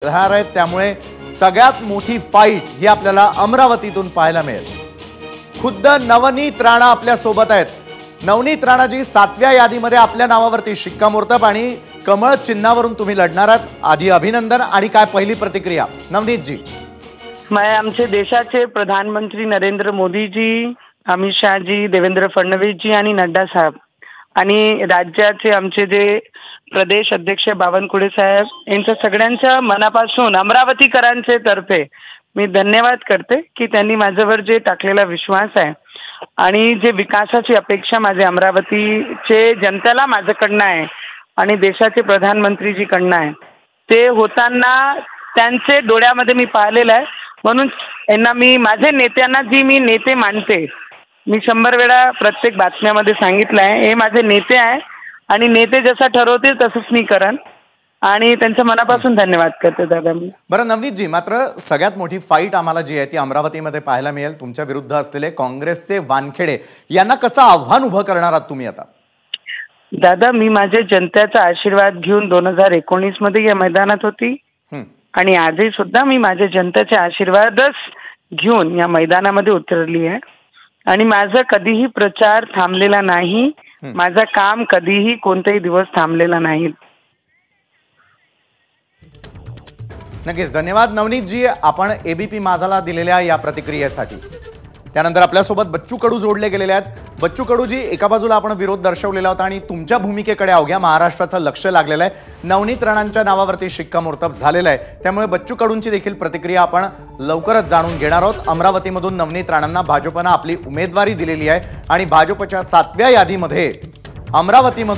राहणार आहेत, त्यामुळे सगळ्यात मोठी फाईट ही आपल्याला अमरावतीतून पाहायला मिळेल। खुद्द नवनीत राणा आपल्या सोबत आहेत। नवनीत राणाजी 7व्या यादीमध्ये आपल्या नावावरती शिक्कामोर्तब आणि कमळ चिन्हावरून तुम्ही लढणार आहात। आधी अभिनंदन आणि काय पहिली प्रतिक्रिया नवनीत जी? मैं आमचे देशाचे प्रधानमंत्री नरेंद्र मोदी जी, अमित शाह जी, देवेंद्र फडणवीस जी आणि नड्डा साहेब आणि राज्याचे आमचे जे प्रदेश अध्यक्ष बावनकुळे साहेब यांच्या सगळ्यांच्या मनापासून अमरावतीकरांचे तर्फे मी धन्यवाद करते की त्यांनी माझ्यावर जे टाकलेला विश्वास आहे आणि जे विकासाची अपेक्षा माझे अमरावतीचे जनतेला माझ्याकडनं आहे आणि देशाचे प्रधानमंत्री जी कडनं आहे ते होताना त्यांचे डोळ्यामध्ये मी पाहिलेलं आहे। म्हणून यांना मी माझे नेत्यांना जी मी नेते मानते, मी 100 वेळा प्रत्येक बातम्यामध्ये सांगितलं आहे, हे माझे नेते आहे आणि नेते जसं ठरवतील तसंच मी करेन आणि त्यांच्या मनापासून धन्यवाद करते दादा मी। बरं नवनीत जी, मात्र सगळ्यात मोठी फाईट आम्हाला जी आहे ती अमरावतीमध्ये पाहायला मिळेल। तुमच्या विरुद्ध असलेले काँग्रेसचे वानखेडे यांना कसं आव्हान उभं करणार आहात तुम्ही आता? दादा मी माझे जनतेचा आशीर्वाद घेऊन 2019 मध्ये या मैदानात होती आणि आजही सुद्धा मी माझ्या जनतेचे आशीर्वादच घेऊन या मैदानामध्ये उतरली आहे आणि माझा कधीही प्रचार थांबलेला नाही, माझं काम कधीही कोणताही दिवस थांबलेला नाही। नक्कीच धन्यवाद नवनीत जी, आपण एबीपी माझाला दिलेल्या या प्रतिक्रियेसाठी। त्यानंतर आपल्यासोबत बच्चू कडू जोडले गेलेले आहेत। बच्चू कडू जी, एका बाजूला आपण विरोध दर्शवलेला होता आणि तुमच्या भूमिकेकडे अवघ्या महाराष्ट्राचं लक्ष लागलेलं आहे। नवनीत राणांच्या नावावरती शिक्कामोर्तब झालेलं आहे, त्यामुळे बच्चू कडूंची देखील प्रतिक्रिया आपण लवकरच जाणून घेणार आहोत। अमरावतीमधून नवनीत राणांना भाजपनं आपली उमेदवारी दिलेली आहे आणि भाजपच्या 7व्या यादीमध्ये अमरावतीमधून